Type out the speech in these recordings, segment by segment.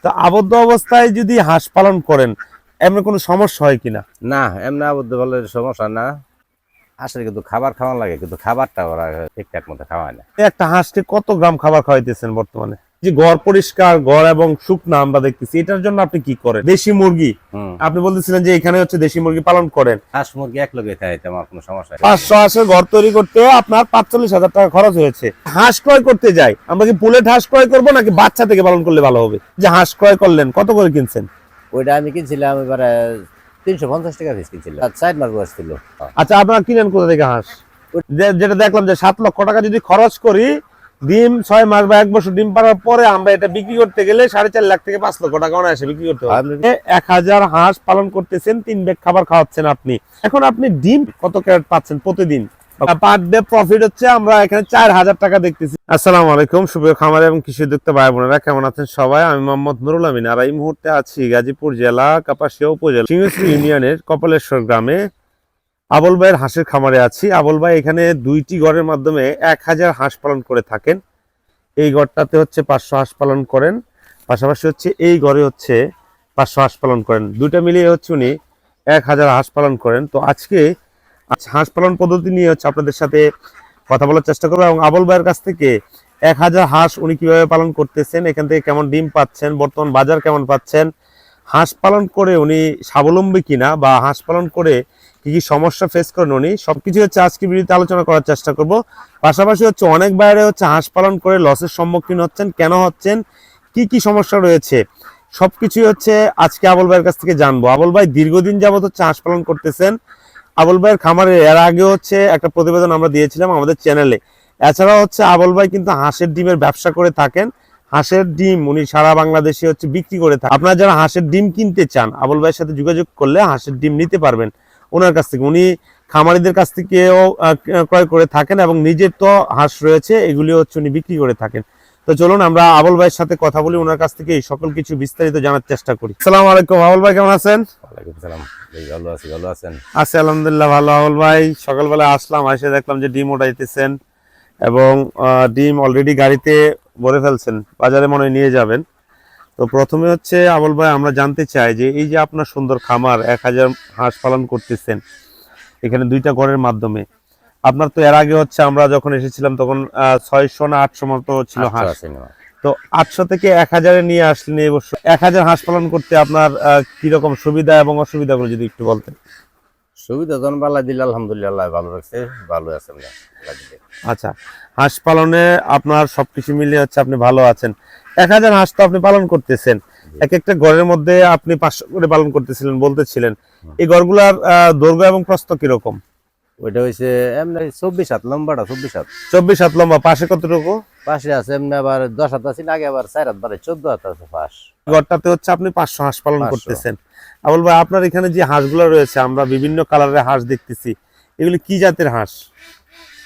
তো আবদ্ধ অবস্থায় যদি হাঁস পালন করেন এমন কোনো সমস্যা হয় কিনা? না, এমনি আবদ্ধ বলে সমস্যা না। আসলে কিন্তু খাবার খাওয়ান লাগে, কিন্তু খাবারটা ওরা ঠিকঠাক মতো খাওয়ায় না। একটা হাঁসকে কত গ্রাম খাবার খাওয়াইতেছেন বর্তমানে? যে ঘর পরিষ্কার, ঘর এবং শুকনা আমরা দেখতেছি, এটার জন্য আপনি কি করেন? দেশি মুরগি হুম। আপনি বলতেছিলেন যে এখানে হচ্ছে দেশি মুরগি পালন করেন। হাঁস মুরগি এক লগে খাইতে আমার কোনো সমস্যা নেই। 500 হাঁসের ঘর তৈরি করতে আপনার 45,000 টাকা খরচ হয়েছে। হাঁস ক্রয় করতে যাই, আমরা কি পুলেট হাঁস ক্রয় করবো নাকি বাচ্চা থেকে পালন করলে ভালো হবে? যে হাঁস ক্রয় করলেন কত করে কিনছেন? ওইটা আমি কিনছিলাম এবারে 350 টাকা পিস কিনছিলাম, 4 মাস বয়স ছিল। আচ্ছা, আপনারা কিনেন কোথা থেকে হাঁস? যেটা দেখলাম যে 7 লক্ষ টাকা যদি খরচ করি, ডিম 6 মাস বা 1 বছর ডিম পাড়ার পরে আমরা এটা বিক্রি করতে গেলে 4.5 লাখ থেকে 5 লক্ষ টাকা অনায়াসে বিক্রি করতে হবে। 1000 হাঁস পালন করতেছেন, 3 ব্যাগ খাবার খাওয়াচ্ছেন আপনি। এখন আপনি ডিম কত ক্যারেট পাচ্ছেন প্রতিদিন? পার ডে প্রফিট হচ্ছে আমরা এখানে 4000 টাকা দেখতেছি। আসসালামু আলাইকুম সুপ্রিয় খামার এবং কৃষি উদ্যোক্তা ভাই বোনেরা, কেমন আছেন সবাই? আমি মোহাম্মদ নুরুল আমিন, আর এই মুহূর্তে আছি গাজীপুর জেলা কাপাসিয়া উপজেলা সিংহশ্রী ইউনিয়নের কপালেশ্বর গ্রামে। আবুল ভাইয়ের হাঁসের খামারে আছি। আবুল ভাই এখানে 2টি ঘরের মাধ্যমে 1000 হাঁস পালন করে থাকেন। এই ঘরটাতে হচ্ছে 500 হাঁস পালন করেন, পাশাপাশি হচ্ছে এই ঘরে হচ্ছে 500 হাঁস পালন করেন। দুইটা মিলিয়ে হচ্ছে উনি 1000 হাঁস পালন করেন। তো আজকে হাঁস পালন পদ্ধতি নিয়ে হচ্ছে আপনাদের সাথে কথা বলার চেষ্টা করবো, এবং আবুল ভাইয়ের কাছ থেকে 1000 হাঁস উনি কিভাবে পালন করতেছেন, এখান থেকে কেমন ডিম পাচ্ছেন, বর্তমান বাজার কেমন পাচ্ছেন, হাঁস পালন করে উনি স্বাবলম্বী কিনা, বা হাঁস পালন করে কি কি সমস্যা ফেস করেন উনি, সবকিছু হচ্ছে আজকে ভিডিওতে আলোচনা করার চেষ্টা করব। পাশাপাশি হচ্ছে অনেক বাইরে হচ্ছে হাঁস পালন করে লসের সম্মুখীন হচ্ছেন, কেন হচ্ছেন, কি কি সমস্যা রয়েছে, সবকিছুই হচ্ছে আজকে আবুল ভাইয়ের কাছ থেকে জানবো। আবুল ভাই দীর্ঘদিন যাবত হচ্ছে হাঁস পালন করতেছেন। আবুল ভাইয়ের খামারে এর আগে হচ্ছে একটা প্রতিবেদন আমরা দিয়েছিলাম আমাদের চ্যানেলে। এছাড়া হচ্ছে আবুল ভাই কিন্তু হাঁসের ডিমের ব্যবসা করে থাকেন। হাঁসের ডিম উনি সারা বাংলাদেশে হচ্ছে বিক্রি করে থাকেন। আপনারা যারা হাঁসের ডিম কিনতে চান আবুল ভাইয়ের সাথে যোগাযোগ করলে হাঁসের ডিম নিতে পারবেন ওনার কাছ থেকে। উনি খামারিদের কাছ থেকেও ক্রয় করে থাকেন, এবং নিজের তো হাঁস রয়েছে, এগুলি হচ্ছে উনি বিক্রি করে থাকেন। তো চলুন আমরা আবুল ভাইয়ের সাথে কথা বলি, ওনার কাছ থেকে এই সকল কিছু বিস্তারিত জানার চেষ্টা করি। আসসালামু আলাইকুম আবুল ভাই, কেমন আছেন? ওয়ালাইকুম সালাম। ভালো আছি, ভালো আছেন? আছি আলহামদুলিল্লাহ ভালো। আবুল ভাই সকালবেলা আসলাম, এসে দেখলাম যে ডিম উঠাইতেছেন, এবং ডিম অলরেডি গাড়িতে ভরে ফেলছেন, বাজারে মনে হয় নিয়ে যাবেন। তো প্রথমে হচ্ছে আবুল ভাই আমরা জানতে চাই যে এই যে আপনার সুন্দর খামার 1000 হাঁস পালন করতেছেন এখানে 2টা ঘরের মাধ্যমে, আপনার তো এর আগে হচ্ছে আমরা যখন এসেছিলাম তখন 600 না 800 মতো ছিল হাঁস। তো 800 থেকে 1000 নিয়ে আসলেন এই বছর। 1000 হাঁস পালন করতে আপনার কিরকম সুবিধা এবং অসুবিধাগুলো যদি একটু বলতেন। সুবিধা জন বালা দিলে আলহামদুলিল্লাহ ভালো রাখছে, ভালো আছেন। আচ্ছা, হাঁস পালনে আপনার সবকিছু মিলিয়ে হচ্ছে আপনি ভালো আছেন। 1000 হাঁস তো আপনি পালন করতেছেন, এক একটা ঘরের মধ্যে আপনি 500 করে পালন করতেছিলেন বলতেছিলেন। এই ঘরগুলার দৈর্ঘ্য এবং প্রস্থ কিরকম? ওইটা হইছে এমনি 24 হাত লম্বাটা, 24 হাত। 24 হাত লম্বা, পাশে কতটুকু? পাশে আছে এমনি আবার 10 হাত আছে, আগে আবার 4 হাত বাড়ে 14 হাত আছে পাশ। ঘরটাতে হচ্ছে আপনি 500 হাঁস পালন 500 করতেছেন। আবুল ভাই আপনার এখানে যে হাঁসগুলো রয়েছে আমরা বিভিন্ন কালারের হাঁস দেখতেছি, এগুলি কি জাতের হাঁস?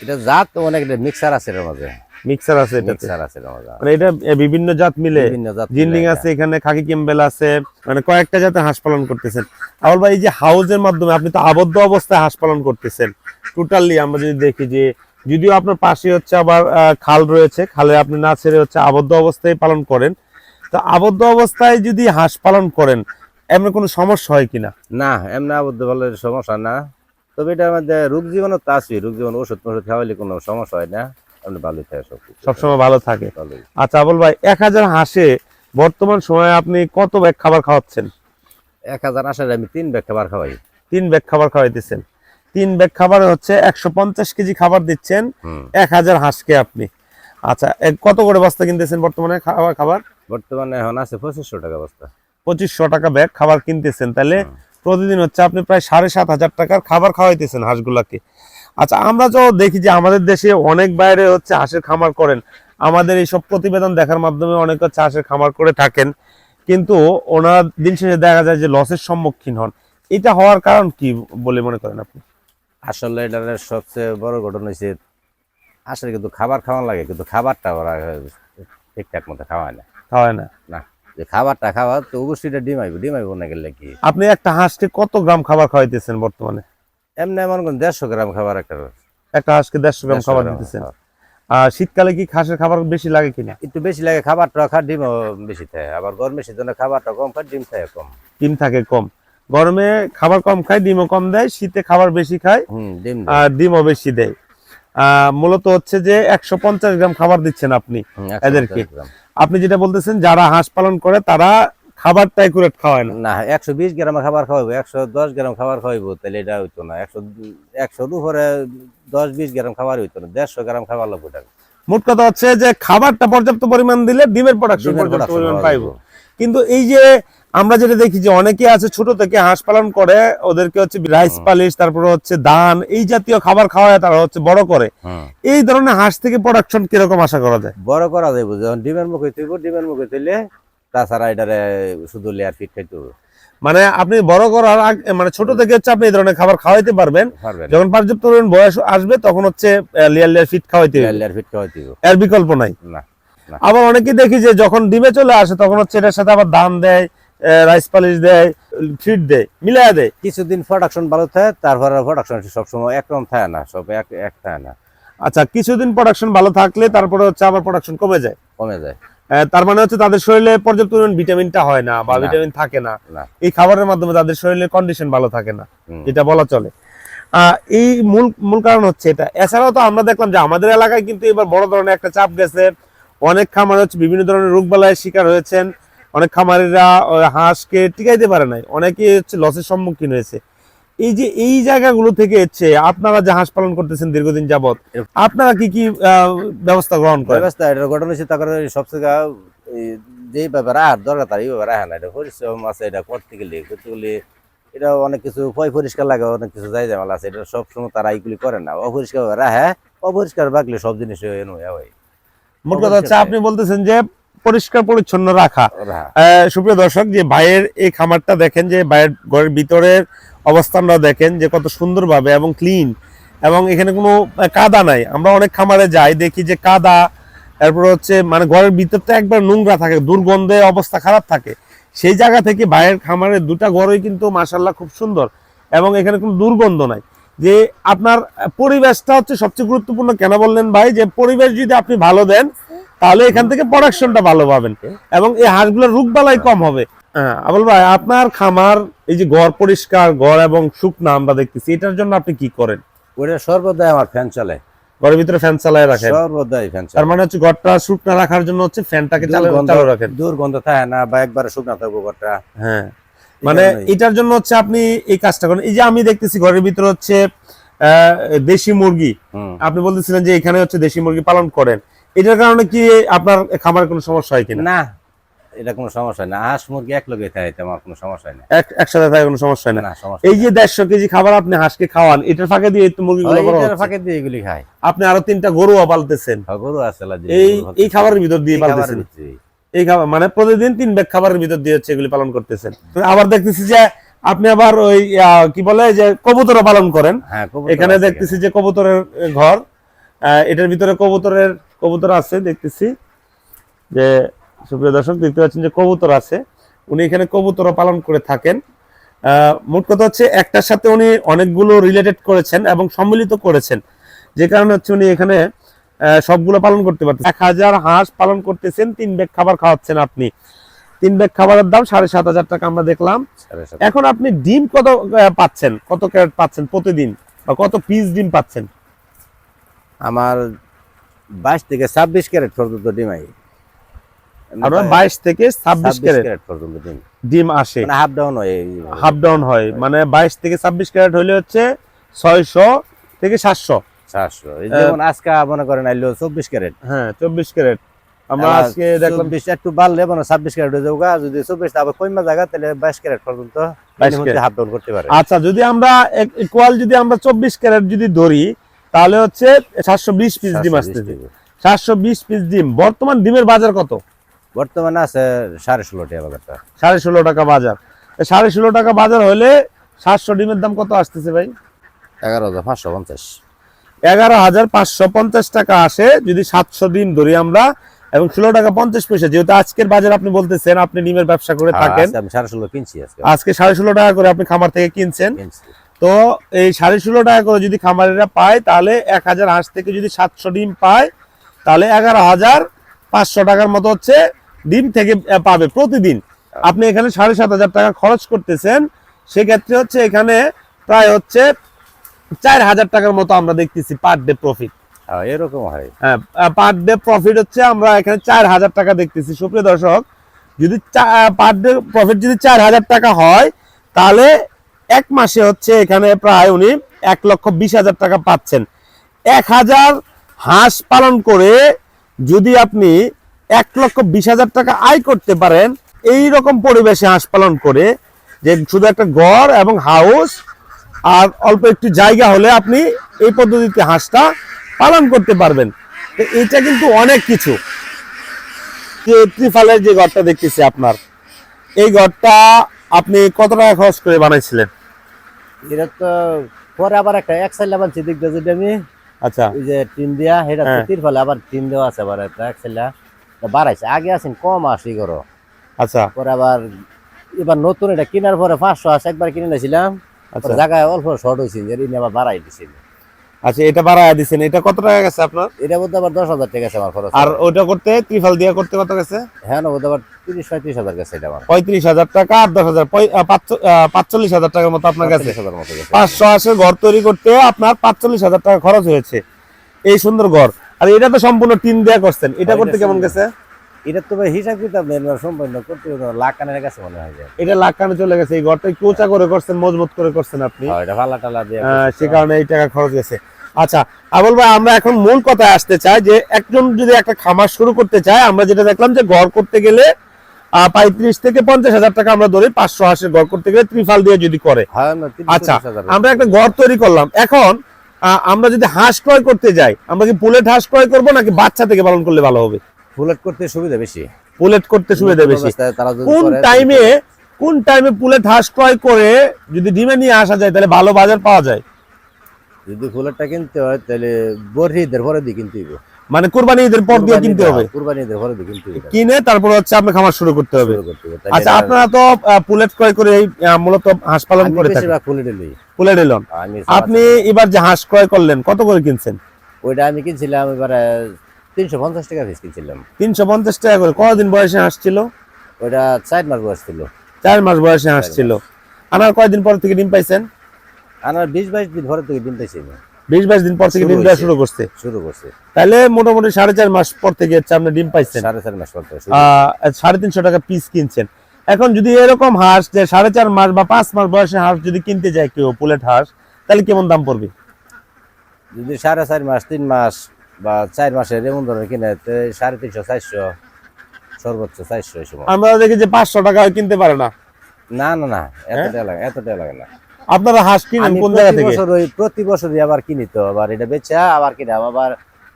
এটা জাত অনেক, মিক্সার আছে এর মধ্যে। মিক্সার আছে এটাতে? মিক্সার আছে এর মধ্যে, মানে এটা বিভিন্ন জাত মিলে, বিভিন্ন জাত জিন্ডিং আছে এখানে, খাকি ক্যাম্বেল আছে, মানে কয়েকটা জাতের হাঁস পালন করতেছেন। আবুল ভাই এই যে হাউজের মাধ্যমে আপনি তো আবদ্ধ অবস্থায় হাঁস পালন করতেছেন, টোটালি আমরা যদি দেখি যে যদিও আপনার পাশে হচ্ছে আবার খাল রয়েছে, খালে আপনি না ছেড়ে হচ্ছে আবদ্ধ অবস্থায় পালন করেন। তো আবদ্ধ অবস্থায় যদি হাঁস পালন করেন এমন কোনো সমস্যা হয় কিনা? না, এমনি আবদ্ধ বলে সমস্যা না। তবে এটার মধ্যে রোগ জীবাণু তো আছে, রোগ জীবাণু ওষুধ খাওয়াইলে কোনো সমস্যা হয় না, আপনি ভালোই থাকে, সবসময় ভালো থাকে। ভালোই। আচ্ছা আবুল ভাই 1000 হাঁসে বর্তমান সময়ে আপনি কত ব্যাগ খাবার খাওয়াচ্ছেন? 1000 আসলে আমি 3 ব্যাগ খাবার খাওয়াই। 3 ব্যাগ খাবার খাওয়াইতেছেন। 3 ব্যাগ খাবারে হচ্ছে 150 কেজি খাবার দিচ্ছেন 1000 হাঁসকে আপনি। আচ্ছা, কত করে বস্তা কিনতেছেন বর্তমানে খাবার? বর্তমানে এখন আছে 2500 টাকা বস্তা। 2500 টাকা ব্যাগ খাবার কিনতেছেন, তাহলে প্রতিদিন হচ্ছে আপনি প্রায় 7500 টাকার খাবার খাওয়াইতেছেন হাঁসগুলাকে। আচ্ছা, আমরা তো দেখি যে আমাদের দেশে অনেক বাইরে হচ্ছে হাঁসের খামার করেন, আমাদের এইসব প্রতিবেদন দেখার মাধ্যমে অনেক হচ্ছে হাঁসের খামার করে থাকেন, কিন্তু ওনার দিন শেষে দেখা যায় যে লসের সম্মুখীন হন। এটা হওয়ার কারণ কি বলে মনে করেন আপনি? আসলে এটার সবচেয়ে বড় ঘটনা হয়েছে, আসলে কিন্তু খাবার খাওয়ান লাগে, কিন্তু খাবারটা ওরা ঠিকঠাক মতো খাওয়ায় না। খাওয়ায় না? না, যে খাবারটা খাওয়া তো অবশ্যই এটা ডিমাইব না গেলে কি। আপনি একটা হাঁসকে কত গ্রাম খাবার খাওয়াইতেছেন বর্তমানে? এমনি মনে করেন 150 গ্রাম খাবার একটা হাঁসকে 150 গ্রাম খাবার দিতেছেন। শীতকালে কি হাঁসের খাবার বেশি লাগে কিনা? একটু বেশি লাগে, খাবারটা খায়, ডিমও বেশি খায়। আবার গরমের সিজনে খাবারটা কম খায়, ডিম খায় কম। ডিম থাকে কম, গরমে খাবার কম খায়, ডিমও কম দেয়, শীতে খাবার বেশি খায় ডিম আর ডিমও বেশি দেয়। মূলত হচ্ছে যে 150 গ্রাম খাবার দিচ্ছেন আপনি এদেরকে। আপনি যেটা বলতেছেন যারা হাঁস পালন করে তারা খাবারটা একুরেট খাওয়ায় না। না, 120 গ্রাম খাবার খাওয়াইবো, 110 গ্রাম খাবার খাওয়াইবো, তাহলে এটা হইতো না। 100 উপরে 10-20 গ্রাম খাবার হইতো না, 150 গ্রাম খাবার লাগবে। মোট কথা হচ্ছে যে খাবারটা পর্যাপ্ত পরিমাণ দিলে ডিমের প্রোডাকশন পর্যাপ্ত পরিমাণ পাইবো। কিন্তু এই যে আমরা যেটা দেখি যে অনেকে আছে ছোট থেকে হাঁস পালন করে, ওদেরকে হচ্ছে রাইস পালিশ, তারপরে হচ্ছে ধান, এই জাতীয় খাবার খাওয়ায় তারা হচ্ছে বড় করে। এই ধরনের হাঁস থেকে প্রোডাকশন কিরকম আশা করা যায়? বড় করা যাইব যখন ডিমের মুখে তুইব, ডিমের মুখে তুইলে তাছাড়া এটারে শুধু লেয়ার ফিট খাইতে হবে। মানে আপনি বড় করার আগে মানে ছোট থেকে হচ্ছে আপনি এই ধরনের খাবার খাওয়াইতে পারবেন, যখন পর্যাপ্ত পরিমাণ বয়স আসবে তখন হচ্ছে লেয়ার ফিট খাওয়াইতে হবে, লেয়ার ফিট খাওয়াইতে হবে, এর বিকল্প নাই। না। আবার অনেকে দেখি যে যখন ডিমে চলে আসে তখন হচ্ছে এটার সাথে আবার ধান দেয়, রাইস পালিশ দেয়, ফিড দেয়, মিলায়া দেয়। কিছুদিন প্রোডাকশন ভালো থাকে, তারপরে প্রোডাকশন সবসময় একরকম থাকে না, সব এক থাকে না। আচ্ছা, কিছুদিন প্রোডাকশন ভালো থাকলে তারপরে হচ্ছে আবার প্রোডাকশন কমে যায়। তার মানে হচ্ছে তাদের শরীরে পর্যাপ্ত পরিমাণ ভিটামিনটা হয় না বা ভিটামিন থাকে না, এই খাবারের মাধ্যমে তাদের শরীরের কন্ডিশন ভালো থাকে না, এটা বলা চলে। এই মূল কারণ হচ্ছে এটা। এছাড়াও তো আমরা দেখলাম যে আমাদের এলাকায় কিন্তু এবার বড় ধরনের একটা চাপ গেছে, অনেক খামার হচ্ছে বিভিন্ন ধরনের রোগবালাইয়ের শিকার হয়েছেন, অনেক খামারিরা হাঁসকে টিকাইতে পারে নাই, অনেকে হচ্ছে লসের সম্মুখীন হয়েছে। এই যে এই জায়গাগুলো থেকে হচ্ছে আপনারা যে হাঁস পালন করতেছেন দীর্ঘদিন যাবত, আপনারা কি কি ব্যবস্থা গ্রহণ করেন? ব্যবস্থা এটা ঘটনা হচ্ছে তারপরে সবচেয়ে যে ব্যাপার আর দরকার তার এই ব্যাপার হয় না। এটা পরিশ্রম আছে, এটা করতে গেলে এটা অনেক কিছু পরিষ্কার লাগে, অনেক কিছু যাই জামালা আছে, এটা সবসময় তারা এইগুলি করে না। অপরিষ্কার রাখে, অপরিষ্কার রাখলে সব জিনিস হয়। মোট কথা হচ্ছে আপনি বলতেছেন যে পরিষ্কার পরিচ্ছন্ন রাখা। সুপ্রিয় দর্শক, যে ভাইয়ের এই খামারটা দেখেন, যে ভাইয়ের ঘরের ভিতরের অবস্থানটা দেখেন যে কত সুন্দরভাবে এবং ক্লিন, এবং এখানে কোনো কাদা নাই। আমরা অনেক খামারে যাই দেখি যে কাদা, এরপর হচ্ছে মানে ঘরের ভিতরটা একবার নোংরা থাকে, দুর্গন্ধে অবস্থা খারাপ থাকে। সেই জায়গা থেকে ভাইয়ের খামারের দুটা ঘরই কিন্তু মাশাআল্লাহ খুব সুন্দর, এবং এখানে কোনো দুর্গন্ধ নাই। যে আপনার পরিবেশটা হচ্ছে সবচেয়ে গুরুত্বপূর্ণ। কেন বললেন ভাই? যে পরিবেশ যদি আপনি ভালো দেন তাহলে এখান থেকে প্রোডাকশনটা ভালো পাবেন এবং এই হাঁসগুলোর রোগবালাই কম হবে। হ্যাঁ, আবুল ভাই, আপনার খামার এই যে ঘর পরিষ্কার, ঘর এবং শুকনা আমরা দেখতেছি, এটার জন্য আপনি কি করেন? ওটা সর্বদাই আমার ফ্যান চলে, ঘরের ভিতরে ফ্যান চালায় রাখেন? সর্বদাই ফ্যান চালায়। তার মানে হচ্ছে ঘরটা শুকনা রাখার জন্য হচ্ছে ফ্যানটাকে চালু রাখেন, দুর্গন্ধ থাকে না, বা একবারে শুকনা থাকবো ঘরটা। হ্যাঁ, মানে এটার জন্য হচ্ছে আপনি এই কাজটা করেন। এই যে আমি দেখতেছি ঘরের ভিতরে হচ্ছে দেশি মুরগি, আপনি বলতেছিলেন যে এখানে হচ্ছে দেশি মুরগি পালন করেন, এটার কারণে কি আপনার খামারে কোনো সমস্যা হয় কিনা? না, এটা কোনো সমস্যা না। হাঁস মুরগি এক লগে থাকে, আমার কোনো সমস্যা হয় না, একসাথে থাকে, কোনো সমস্যা হয় না। এই যে 150 কেজি খাবার আপনি হাঁসকে খাওয়ান, এটার ফাঁকে দিয়ে মুরগিগুলো ফাঁকে দিয়ে এগুলি খায়। আপনি আরো 3টা গরুও পালতেছেন? গরু আছে, এই খাবারের ভিতর দিয়ে পালতেছেন? এই খাবার মানে প্রতিদিন 3 ব্যাগ খাবারের ভিতর দিয়ে হচ্ছে এগুলি পালন করতেছেন। আবার দেখতেছি যে আপনি আবার ওই কি বলে যে কবুতর পালন করেন। এখানে দেখতেছি যে কবুতরের ঘর, এটার ভিতরে কবুতর আছে দেখতেছি। যে সুপ্রিয় দর্শক, দেখতে পাচ্ছেন যে কবুতর আছে, উনি এখানে কবুতর পালন করে থাকেন। মোট কথা হচ্ছে একটার সাথে উনি অনেকগুলো রিলেটেড করেছেন এবং সম্মিলিত করেছেন, যে কারণে হচ্ছে উনি এখানে সবগুলো পালন করতে পারতেছেন। 1000 হাঁস পালন করতেছেন, 3 ব্যাগ খাবার খাওয়াচ্ছেন আপনি। 3 ব্যাগ খাবারের দাম 7,500 টাকা আমরা দেখলাম। এখন আপনি ডিম কত পাচ্ছেন, কত ক্যারেট পাচ্ছেন প্রতিদিন, বা কত পিস ডিম পাচ্ছেন? আমার 22 থেকে 26 ক্যারেট পর্যন্ত ডিম হয়। আমরা 22 থেকে 26 ক্যারেট পর্যন্ত ডিম আসে, মানে হাফ ডাউন হয়, মানে 22 থেকে 26 ক্যারেট হইলে হচ্ছে 600 থেকে 700। যেমন আজকে মনে করেন আইলো 24 ক্যারেট। হ্যাঁ, 24 ক্যারেট আমরা আজকে দেখলাম। 24 একটু বাড়লে মানে 26 ক্যারেট হয়ে যাবে। যদি 24 আবার কইমা জায়গা, তাহলে 22 ক্যারেট পর্যন্ত হাফ ডাউন করতে পারে। আচ্ছা, যদি আমরা ইকুয়াল যদি আমরা 24 ক্যারেট যদি ধরি, তাহলে হচ্ছে 720 পিস ডিম আসতেছে। 720 পিস ডিম। বর্তমান ডিমের বাজার কত? বর্তমানে আছে 16.5 টাকা বাজারটা। 16.5 টাকা বাজার। 16.5 টাকা বাজার হলে 700 ডিমের দাম কত আসতেছে ভাই? 11,550। 11,550 টাকা আসে যদি 700 ডিম ধরি আমরা, এবং 16 টাকা 50 পয়সা। যেহেতু আজকের বাজার আপনি বলতেছেন আপনি ডিমের ব্যবসা করে থাকেন, আমি 16.5 কিনছি আজকে 16.5 টাকা করে আপনি খামার থেকে কিনছেন। তো এই 16.5 টাকা করে যদি খামারিরা পায়, তাহলে 1000 হাঁস থেকে যদি 700 ডিম পায়, তাহলে 11,500 টাকার মতো হচ্ছে ডিম থেকে পাবে প্রতিদিন। আপনি এখানে 7,500 টাকা খরচ করতেছেন, সেক্ষেত্রে হচ্ছে এখানে প্রায় হচ্ছে 4,000 টাকার মতো আমরা দেখতেছি পার ডে প্রফিট। এরকম হয়। হ্যাঁ, পার ডে প্রফিট হচ্ছে আমরা এখানে 4,000 টাকা দেখতেছি। সুপ্রিয় দর্শক, যদি পার ডে প্রফিট যদি 4,000 টাকা হয়, তাহলে এক মাসে হচ্ছে এখানে প্রায় উনি 1,20,000 টাকা পাচ্ছেন। 1,000 হাঁস পালন করে যদি আপনি 1,20,000 টাকা আয় করতে পারেন, এই রকম পরিবেশে হাঁস পালন করে, যে শুধু একটা ঘর এবং হাউস আর অল্প একটু জায়গা হলে আপনি এই পদ্ধতিতে হাঁসটা পালন করতে পারবেন। তো এটা কিন্তু অনেক কিছু। যে ত্রিফালের যে ঘরটা দেখতেছি আপনার, এই ঘরটা আপনি কত টাকা খরচ করে বানাইছিলেন? এটা তো পরে আবার একটা এক সাইড আবার যেদিক যেটা আমি আচ্ছা, ওই যে টিন দিয়া সেটা হ্যাঁ। তিরফলে আবার টিন দেওয়া আছে, আবার একটা এক সাইড বাড়াইছে। আগে আছেন কম আসি করো, আচ্ছা, পরে আবার এবার নতুন এটা কেনার পরে 500 হাঁস একবার কিনে নিয়েছিলাম, আচ্ছা, জায়গায় অল্প শর্ট হয়েছে, এটা আবার বাড়াই দিছিল। আচ্ছা, এটা বাড়ায় দিচ্ছেন। এটা কত টাকা গেছে আপনার? এটা বলতে আবার 10,000 টাকা গেছে আমার খরচ। আর ওইটা করতে ত্রিফাল দিয়ে করতে কত গেছে? হ্যাঁ না, বলতে আবার 30-35,000 গেছে এটা আমার। 35,000 টাকা আর 10,000, 45,000 টাকার মতো আপনার কাছে। 45,000 মতো গেছে। 500 হাঁসের ঘর তৈরি করতে আপনার 45,000 টাকা খরচ হয়েছে। এই সুন্দর ঘর। আর এটা তো সম্পূর্ণ টিন দেয়া করছেন, এটা করতে কেমন গেছে? এটা তো ভাই হিসাব কিতাব নেই, সম্পূর্ণ করতে লাখ কানের কাছে মনে হয় যায়। এটা লাখ কানে চলে গেছে। এই ঘরটা একটু উঁচা করে করছেন, মজবুত করে করছেন আপনি, এটা ফালা টালা দিয়ে সে কারণে এই টাকা খরচ গেছে। আচ্ছা, আবুল ভাই, আমরা এখন মূল কথায় আসতে চাই যে একজন যদি একটা খামার শুরু করতে চায়, আমরা যেটা দেখলাম যে ঘর করতে গেলে 35 থেকে 50,000 টাকা আমরা ধরি। 500 হাঁসের ঘর করতে গেলে ত্রিফাল দিয়ে যদি করে। আচ্ছা, আমরা একটা ঘর তৈরি করলাম। এখন আমরা যদি হাঁস ক্রয় করতে যাই, আমরা কি পুলেট হাঁস ক্রয় করবো নাকি বাচ্চা থেকে পালন করলে ভালো হবে? ফুলেট করতে সুবিধা বেশি। পুলেট করতে সুবিধা বেশি। কোন টাইমে পুলেট হাঁস ক্রয় করে যদি ডিমে নিয়ে আসা যায়, তাহলে ভালো বাজার পাওয়া যায়? যদি ফুলেটটা কিনতে হয় তাহলে বড়িদের পরে দিয়ে কিনতে হবে, মানে কুরবানি ঈদের পর দিয়ে কিনতে হবে। কুরবানিদের পরে দিয়ে কিনতে হবে, কিনে তারপর হচ্ছে আপনি খামার শুরু করতে হবে। আচ্ছা, আপনারা তো পুলেট ক্রয় করে মূলত হাঁস পালন করে থাকেন। পুলেট এলন আপনি এবার যে হাঁস ক্রয় করলেন কত করে কিনছেন? ওইটা আমি কিনছিলাম এবারে 350 টাকা পিস কিনছিলাম। 350 টাকা করে। কতদিন বয়সে হাঁস ছিল? ওইটা 4 মাস বয়স ছিল। 4 মাস বয়সে হাঁস ছিল। আনার কয়দিন পর থেকে ডিম পাইছেন? আনার 20-22 দিন পরে থেকে ডিম পাইছি। 20-22 দিন পর থেকে ডিম দেওয়া শুরু করছে। তাহলে মোটামুটি 4.5 মাস পর থেকে আপনি ডিম পাইছেন। 4.5 মাস পর 350 টাকা পিস কিনছেন। এখন যদি এরকম হাঁস যে 4.5 মাস বা 5 মাস বয়সে হাঁস যদি কিনতে যায় কেউ পুলেট হাঁস, তাহলে কেমন দাম পড়বে? যদি 4.5 মাস 3 মাস বা 4 মাসের এমন ধরনের কিনে 350-400, সর্বোচ্চ 400 এই সময়। আমরা দেখি যে 500 টাকা কিনতে পারে না। না না না, এত টাকা লাগে না। আপনারা হাঁস কিনেন কোন জায়গা থেকে? প্রতি বছরই আবার কিনি তো, আবার এটা বেচা আবার কিনা আবার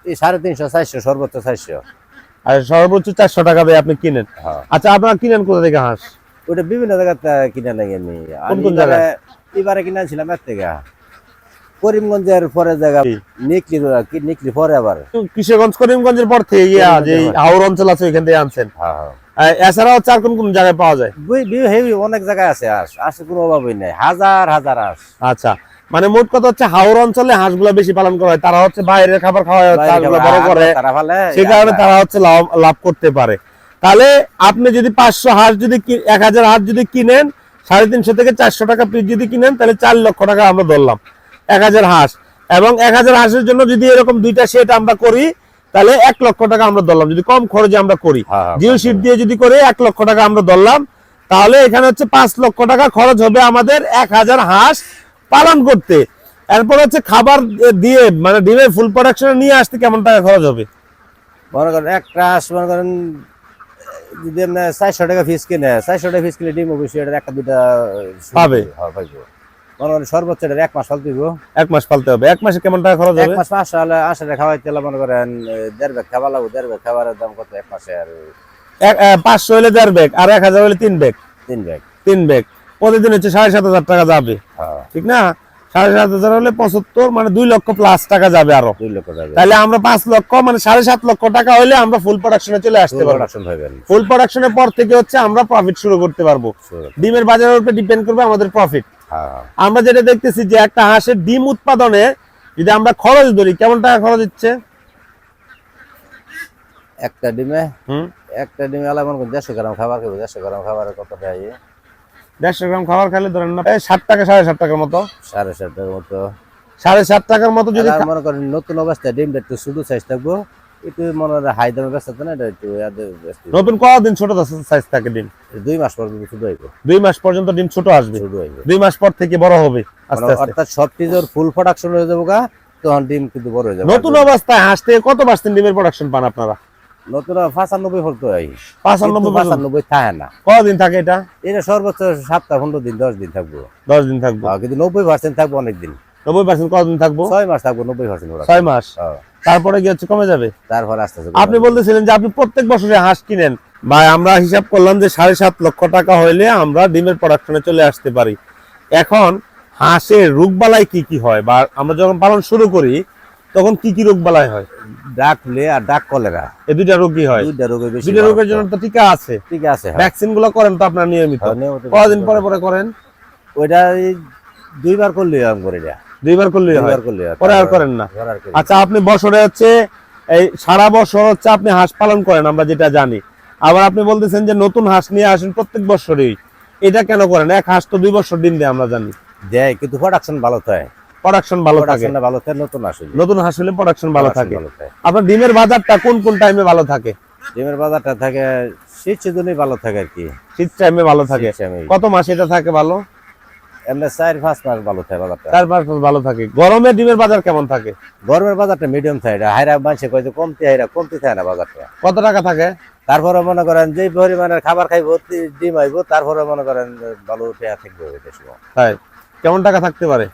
350-400, সর্বোচ্চ 400। আর সর্বোচ্চ 400 টাকা দিয়ে আপনি কিনেন। আচ্ছা, আপনারা কিনেন কোথা থেকে হাঁস? ওটা বিভিন্ন জায়গাতে কিনা লাগে। আমি কোন জায়গায়? এবারে কিনেছিলাম এর থেকে করিমগঞ্জের পরে জায়গা নিকলি পরে আবার কিশোরগঞ্জ করিমগঞ্জের পর থেকে যে হাওর অঞ্চল আছে ওইখান থেকে আনছেন। এছাড়াও চার কোন জায়গায় পাওয়া যায়? অনেক জায়গায় আছে হাঁস, আসে কোনো অভাবই নেই, হাজার হাজার হাঁস। আচ্ছা, মানে মোট কথা হচ্ছে হাওর অঞ্চলে হাঁসগুলো বেশি পালন করা হয়। তারা হচ্ছে বাইরের খাবার খাওয়া হাঁসগুলো বড় করে, সেই কারণে তারা হচ্ছে লাভ করতে পারে। তাহলে আপনি যদি 500 হাঁস যদি 1000 হাঁস যদি কিনেন, 350 থেকে 400 টাকা পিস যদি কিনেন, তাহলে 4 লক্ষ টাকা আমরা ধরলাম 1000 হাঁস। এবং 1000 হাঁসের জন্য যদি এরকম 2টা সেট আমরা করি, তাহলে 1 লক্ষ টাকা আমরা ধরলাম। যদি কম খরচে আমরা করি, জিও শিট দিয়ে যদি করে 1 লক্ষ টাকা আমরা ধরলাম, তাহলে এখানে হচ্ছে 5 লক্ষ টাকা খরচ হবে আমাদের 1000 হাঁস পালন করতে। এরপর হচ্ছে খাবার দিয়ে মানে ডিমের ফুল প্রোডাকশনে নিয়ে আসতে কেমন টাকা খরচ হবে? মনে করেন একটা হাঁস মনে করেন যদি আমরা 400 টাকা ফিস কিনে, 400 টাকা ফিস কিনে ডিম অবশ্যই এটা একটা দুটা পাবে। মনে করেন সর্বোচ্চ 1 মাস পালতে হবে। 1 মাস পালতে হবে। 1 মাসে কেমন টাকা খরচ হবে? 1 মাস 500 হলে 80 টাকা খাওয়াইতে হলে মনে করেন 1.5 ব্যাগ খাওয়া লাগবে। 1.5 ব্যাগ খাবারের দাম কত 1 মাসে? আর 500 হলে 1.5 ব্যাগ আর 1000 হলে 3 ব্যাগ। 3 ব্যাগ প্রতিদিন হচ্ছে 7,500 টাকা যাবে, ঠিক না? 7,500 হলে 75, মানে 2 লক্ষ প্লাস টাকা যাবে আরো। 2 লক্ষ টাকা। তাহলে আমরা 5 লক্ষ মানে 7.5 লক্ষ টাকা হলে আমরা ফুল প্রোডাকশনে চলে আসতে পারবো। ফুল প্রোডাকশনের পর থেকে হচ্ছে আমরা প্রফিট শুরু করতে পারবো। ডিমের বাজারের উপর ডিপেন্ড করবে আমাদের প্রফিট। আমরা যেটা দেখতেছি যে একটা হাঁসের ডিম উৎপাদনে যদি আমরা খরচ ধরি, কেমন টাকা খরচ হচ্ছে? একটা ডিমে হুম, একটা ডিমে আলা মনে করেন 150 গ্রাম খাবার খাবো। 150 গ্রাম খাবারের কতটা 150 গ্রাম খাবার খাইলে ধরেন না 60 টাকা 7.5 টাকার মতো, 7.5 টাকার মতো। 7.5 টাকার মতো যদি আর মনে করেন নতুন অবস্থায় ডিমটা একটু ছোট সাইজ থাকবো, একটু মনে হয় হাই দামে বেচতে না, এটা একটু নতুন কতদিন ছোট সাইজ থাকে ডিম? 2 মাস পর্যন্ত ছোট হইব। 2 মাস পর্যন্ত ডিম ছোট আসবে, ছোট হইব 2 মাস পর থেকে বড় হবে আস্তে আস্তে। অর্থাৎ সব কিছুর ফুল প্রোডাকশন হয়ে যাবো গা, তখন ডিম কিন্তু বড় হয়ে যাবে। নতুন অবস্থায় হাঁস থেকে কত পার্সেন্ট ডিমের প্রোডাকশন পান আপনারা? নতুন 95 পর্যন্ত হয়, 95 থাকে না। কতদিন থাকে এটা? এটা সর্বোচ্চ 7-15 দিন 10 দিন থাকবো। 10 দিন থাকবে, কিন্তু 90% থাকবো অনেক দিন। 90% কতদিন থাকবো? 6 মাস থাকবো 90%। 6 মাস, তারপরে কি হচ্ছে কমে যাবে? তারপর আস্তে আস্তে আপনি বলতেছিলেন যে আপনি প্রত্যেক বছরে হাঁস কিনেন, ভাই আমরা হিসাব করলাম যে 7.5 লক্ষ টাকা হইলে আমরা ডিমের প্রোডাকশনে চলে আসতে পারি। এখন হাঁসের রোগবালাই কি কি হয়, বা আমরা যখন পালন শুরু করি তখন কি কি রোগবালাই হয়? ডাক ফুলে আর ডাক কলেরা, এই দুইটা রোগ কি হয়? দুইটা রোগের বেশি। দুইটা রোগের জন্য তো টিকা আছে, ঠিক আছে। ভ্যাকসিন গুলো করেন তো আপনারা নিয়মিত? কতদিন পরে পরে করেন? ওইটা 2 বার করলে আম করে এটা 2 বার করলেই হয়, পরে আর করেন না? আচ্ছা, আপনি বছরে হচ্ছে এই সারা বছর হচ্ছে আপনি হাঁস পালন করেন আমরা যেটা জানি, আবার আপনি বলতেছেন যে নতুন হাঁস নিয়ে আসেন প্রত্যেক বছরই, এটা কেন করেন? এক হাঁস তো 2 বছর ডিম দেয় আমরা জানি। দেয়, কিন্তু প্রোডাকশন ভালো থাকে। প্রোডাকশন ভালো থাকে, ভালো থাকে নতুন আসলে। নতুন হাঁস হলে প্রোডাকশন ভালো থাকে। আপনার ডিমের বাজারটা কোন কোন টাইমে ভালো থাকে? ডিমের বাজারটা থাকে শীত সিজনে ভালো থাকে আর কি। শীত টাইমে ভালো থাকে। কত মাস এটা থাকে ভালো? এমনি 4-5 মাস ভালো থাকে বাজারটা। 4-5 মাস ভালো থাকে। গরমে ডিমের বাজার কেমন থাকে? গরমের বাজারটা মিডিয়াম থাকে, হাইরা মানুষে কয় যে কমতি, হাইরা কমতি থাকে না বাজারটা। কত টাকা থাকে? তারপরে মনে করেন যে পরিমাণের খাবার খাইবো, ডিম আইব, তারপরে মনে করেন ভালো টাকা থাকবে ওইটা সময়। তাই কেমন টাকা থাকতে পারে?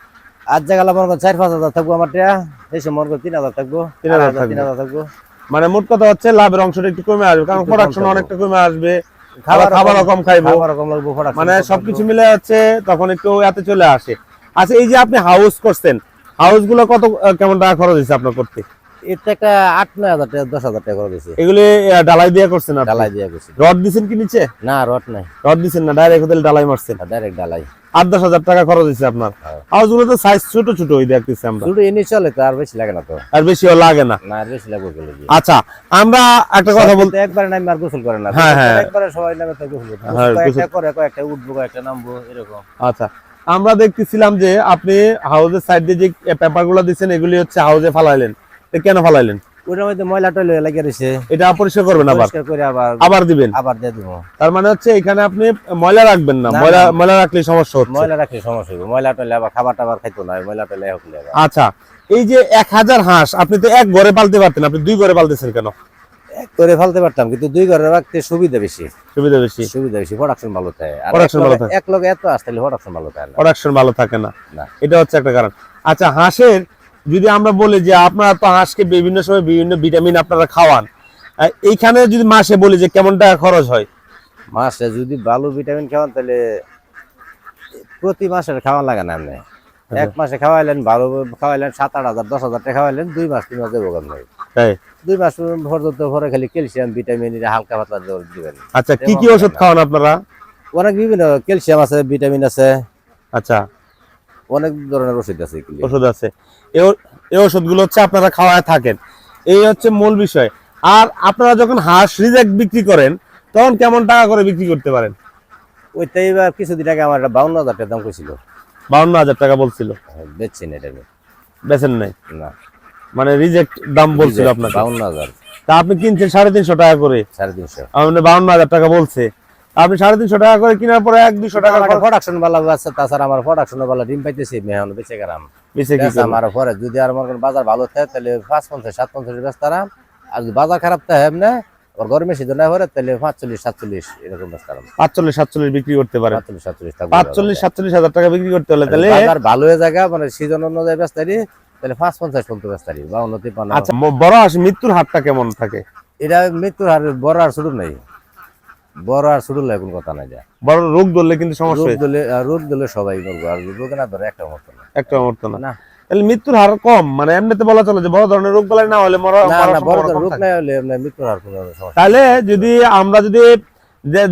আজ জায়গা মনে করেন 4-5 হাজার থাকবো আমার টাকা, এই সময় মনে করেন 3 হাজার থাকবো, 3 হাজার থাকবো। মানে মোট কথা হচ্ছে লাভের অংশটা একটু কমে আসবে, কারণ প্রোডাকশন অনেকটা কমে আসবে, খাবারও কম খাইবো, মানে সবকিছু মিলে হচ্ছে তখন একটু এতে চলে আসে। আচ্ছা, এই যে আপনি হাউস করছেন, হাউস গুলো কত কেমন টাকা খরচ হয়েছে আপনার করতে? এটা একটা 8-9 হাজার টাকা 10 হাজার টাকা করে দিয়েছে। এগুলি ডালাই দিয়ে করছেন? ডালাই দিয়ে করছি। রড দিছেন কি নিচে? না, রড নাই। রড দিছেন না, ডাইরেক্ট ডালাই মারছেন? ডাইরেক্ট ডালাই। 8-10 হাজার টাকা খরচ হয়েছে আপনার। হাউস গুলো তো সাইজ ছোট ছোট ওই দেখতেছি আমরা। শুধু এনে চলে তো, আর বেশি লাগে না তো। আর বেশিও লাগে না? না, আর বেশি লাগবে বলে। আচ্ছা, আমরা একটা কথা বলতে, একবারে নামে আর গোসল করে না। হ্যাঁ হ্যাঁ, একবারে সবাই নামে তো গোসল করে, একটা করে কয়েকটা উঠবো, কয়েকটা নামবো এরকম। আচ্ছা, আমরা দেখতেছিলাম যে আপনি হাউসের সাইড দিয়ে যে পেপার গুলো দিচ্ছেন এগুলি হচ্ছে হাউসে ফালাইলেন, কেন ফালাইলেন? ওটার মধ্যে ময়লা টয়লা লাগিয়ে রয়েছে, এটা পরিষ্কার করবেন, পরিষ্কার করে আবার দিবেন, আবার দিয়ে দিব। তার মানে হচ্ছে এখানে আপনি ময়লা রাখবেন না, ময়লা রাখলে সমস্যা হচ্ছে। ময়লা রাখলে সমস্যা হবে, ময়লা টয়লা আবার খাবার টাবার খাইতো না, ময়লা টয়লা হলে। আচ্ছা, এই যে 1000 হাঁস আপনি তো এক ঘরে পালতে পারতেন, আপনি 2 ঘরে পালতেছেন কেন? এক করে ফেলতে পারতাম, কিন্তু 2 ঘরে রাখতে সুবিধা বেশি। সুবিধা বেশি, প্রোডাকশন ভালো থাকে। প্রোডাকশন ভালো থাকে, এক লগে এত আসলে প্রোডাকশন ভালো থাকে না, প্রোডাকশন ভালো থাকে না, এটা হচ্ছে একটা কারণ। আচ্ছা, হাঁসের যদি আমরা বলি যে আপনারা তো হাঁসকে বিভিন্ন সময় বিভিন্ন ভিটামিন আপনারা খাওয়ান, এইখানে যদি মাসে বলি যে কেমন টাকা খরচ হয়? মাসে যদি ভালো ভিটামিন খাওয়ান তাহলে প্রতি মাসের খাওয়া লাগে না। আপনি এক মাসে খাওয়াইলেন, ভালো খাওয়াইলেন, 7-8 হাজার 10 হাজার টাকা খাওয়াইলেন, 2 মাস 3 মাস দেবো ভাই। 2 মাস পর্যন্ত পরে খালি ক্যালসিয়াম ভিটামিন হালকা পাতলা দিবেন। আচ্ছা, কি কি ওষুধ খাওয়ান আপনারা? অনেক বিভিন্ন ক্যালসিয়াম আছে, ভিটামিন আছে। আচ্ছা, অনেক ধরনের ওষুধ আছে। ওষুধ আছে, এই ওষুধগুলো হচ্ছে আপনারা খাওয়ায় থাকেন, এই হচ্ছে মূল বিষয়। আর আপনারা যখন হাঁস রিজেক্ট বিক্রি করেন তখন কেমন টাকা করে বিক্রি করতে পারেন? ওইটাই এবার কিছুদিন আগে আমার 52,000 টাকা দাম কইছিল। 52,000 টাকা বলছিল? বেচছি না, এটা বেচেন নাই না, মানে রিজেক্ট দাম বলছিল আপনার 52,000। তা আপনি কিনছেন 350 টাকা করে? 350। আপনি 52,000 টাকা বলছে, আপনি 350 টাকা করে কেনার পরে 1-200 টাকা প্রোডাকশন ভালো আছে। তাছাড়া আমার প্রোডাকশন ভালো, ডিম পাইতেছি, মেহন বেঁচে গেলাম। বেঁচে কি আমার পরে যদি আর মনে করেন বাজার ভালো থাকে তাহলে 550-750 বেচতাম। আর যদি বাজার খারাপ থাকে এমনি আর গরমের সিজন না হলে তাহলে 45-47 এরকম বেচতাম। 45-47 বিক্রি করতে পারে? 45-47 হাজার টাকা বিক্রি করতে হলে তাহলে বাজার ভালো হয়ে জায়গা মানে সিজন অনুযায়ী বেচতারি, তাহলে 550 পর্যন্ত বেচতারি, 52-53। আচ্ছা, বড় হাঁস মৃত্যুর হারটা কেমন থাকে? এটা মৃত্যুর হার বড় আর ছোট নাই, বড় আর ছোট নাই, কোন কথা নাই। যা বড় রোগ ধরলে কিন্তু সমস্যা, রোগ দিলে সবাই মরবো, আর রোগ না ধরে একটা মরতো না, একটা মরতো না। তাহলে মৃত্যুর হার কম, মানে এমনিতে বলা চলে যে বড় ধরনের রোগ বালাই না হলে রোগ না হলে মৃত্যুর হার কোনো সমস্যা। তাহলে যদি আমরা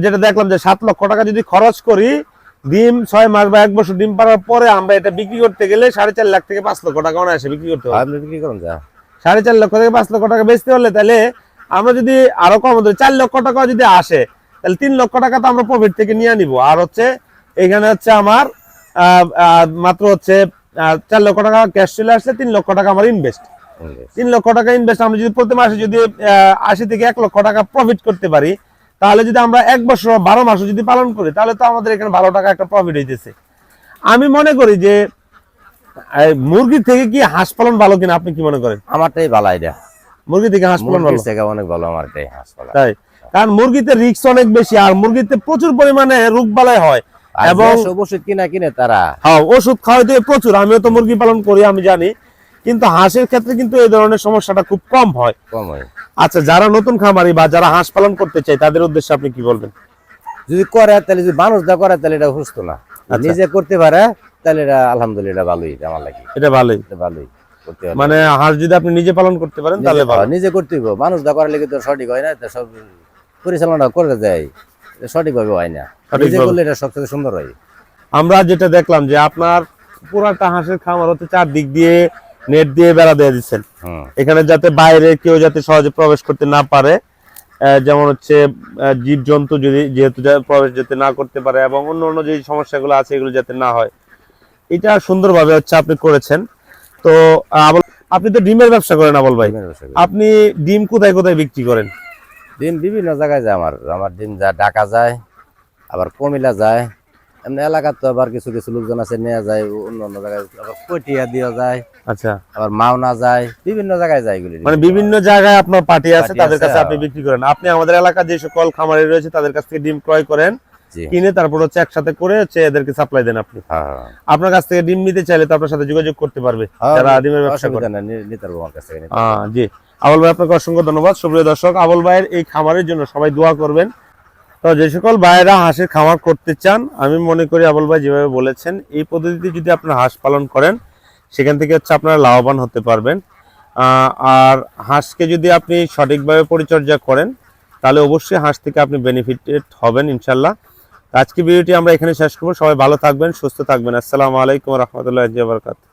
যেটা দেখলাম যে 7 লক্ষ টাকা যদি খরচ করি, ডিম 6 মাস বা 1 বছর ডিম পাড়ার পরে আমরা এটা বিক্রি করতে গেলে 4.5 লাখ থেকে 5 লক্ষ টাকা অনায়াসে বিক্রি করতে হবে। আপনি বিক্রি করেন যা 4.5 লক্ষ থেকে 5 লক্ষ টাকা বেচতে হলে তাহলে আমরা যদি আরো কম 4 লক্ষ টাকা যদি আসে তাহলে 3 লক্ষ টাকা তো আমরা প্রফিট থেকে নিয়ে নিব। আর হচ্ছে এখানে হচ্ছে আমার মাত্র হচ্ছে 4 লক্ষ টাকা ক্যাশ চলে আসলে 3 লক্ষ টাকা আমার ইনভেস্ট। 3 লক্ষ টাকা ইনভেস্ট আমরা যদি প্রতি মাসে যদি 80 থেকে 1 লক্ষ টাকা প্রফিট করতে পারি, তাহলে যদি আমরা 1 বছর 12 মাসও যদি পালন করি তাহলে তো আমাদের এখানে ভালো টাকা একটা প্রফিট হইতেছে। আমি মনে করি যে মুরগি থেকে কি হাঁস পালন ভালো কিনা, আপনি কি মনে করেন? আমারটাই ভালো আইডিয়া, মুরগি থেকে হাঁস পালন ভালো, অনেক ভালো আমারটাই হাঁস পালন। তাই, কারণ মুরগিতে রিস্ক অনেক বেশি, আর মুরগিতে প্রচুর পরিমাণে রোগ বালাই হয় এবং ওষুধ কিনে তারা ওষুধ খাওয়াইতে প্রচুর। আমিও তো মুরগি পালন করি, আমি জানি, কিন্তু হাঁসের ক্ষেত্রে কিন্তু এই ধরনের সমস্যাটা খুব কম হয়। আচ্ছা, যারা নতুন খামারি বা যারা হাঁস পালন করতে চায় তাদের উদ্দেশ্যে আপনি কি বলবেন? যদি করে তাহলে, যদি মানুষ দা করে তাহলে এটা সুস্থ না, নিজে করতে পারে তাহলে এটা আলহামদুলিল্লাহ ভালোই, আমার লাগে এটা ভালোই করতে পারে। মানে হাঁস যদি আপনি নিজে পালন করতে পারেন তাহলে ভালো। নিজে করতে হবে, মানুষ দা করার লেগে তো সঠিক হয় না, সব পরিচালনা করে দেয়, সঠিকভাবে হয় না। নিজে করলে এটা সবচেয়ে সুন্দর হয়। আমরা যেটা দেখলাম যে আপনার পুরাটা হাঁসের খামার হচ্ছে চারদিক দিয়ে নেট দিয়ে বেড়া দিয়ে দিচ্ছেন, এখানে যাতে বাইরে কেউ যাতে সহজে প্রবেশ করতে না পারে, যেমন হচ্ছে জীব জন্তু যদি যেহেতু প্রবেশ যাতে না করতে পারে, এবং অন্য অন্য যে সমস্যাগুলো আছে এগুলো যাতে না হয়, এটা সুন্দরভাবে হচ্ছে আপনি করেছেন। তো আপনি তো ডিমের ব্যবসা করেন আবুল ভাই, আপনি ডিম কোথায় কোথায় বিক্রি করেন? ডিম বিভিন্ন জায়গায় যায়, আমার ডিম যা ঢাকা যায়, আবার কুমিল্লা যায়, এমনি এলাকার তো আবার কিছু কিছু লোকজন আছে নেওয়া যায়, অন্য অন্য জায়গায় আবার পটিয়া দেওয়া যায়, আচ্ছা, আবার মাওনা যায়, বিভিন্ন জায়গায় যায় এগুলি। মানে বিভিন্ন জায়গায় আপনার পার্টি আছে, তাদের কাছে আপনি বিক্রি করেন। আপনি আমাদের এলাকার যে সকল খামারি রয়েছে তাদের কাছ থেকে ডিম ক্রয় করেন, কিনে তারপর হচ্ছে একসাথে করে হচ্ছে এদেরকে সাপ্লাই দেন আপনি। আপনার কাছ থেকে ডিম নিতে চাইলে তো আপনার সাথে যোগাযোগ করতে পারবে যারা ডিমের ব্যবসা করে। জি আবুল ভাই, আপনাকে অসংখ্য ধন্যবাদ। সুপ্রিয় দর্শক, আবুল ভাইয়ের এই খামারের জন্য সবাই দোয়া করবেন। তো যে সকল ভাইয়েরা হাঁসের খামার করতে চান, আমি মনে করি আবুল ভাই যেভাবে বলেছেন এই পদ্ধতিতে যদি আপনারা হাঁস পালন করেন সেখান থেকে হচ্ছে আপনারা লাভবান হতে পারবেন। আর হাঁসকে যদি আপনি সঠিকভাবে পরিচর্যা করেন তাহলে অবশ্যই হাঁস থেকে আপনি বেনিফিটেড হবেন ইনশাল্লাহ। আজকে ভিডিওটি আমরা এখানে শেষ করবো। সবাই ভালো থাকবেন, সুস্থ থাকবেন। আসসালামু আলাইকুম ওয়া রাহমাতুল্লাহি ওয়া বারাকাতুহু।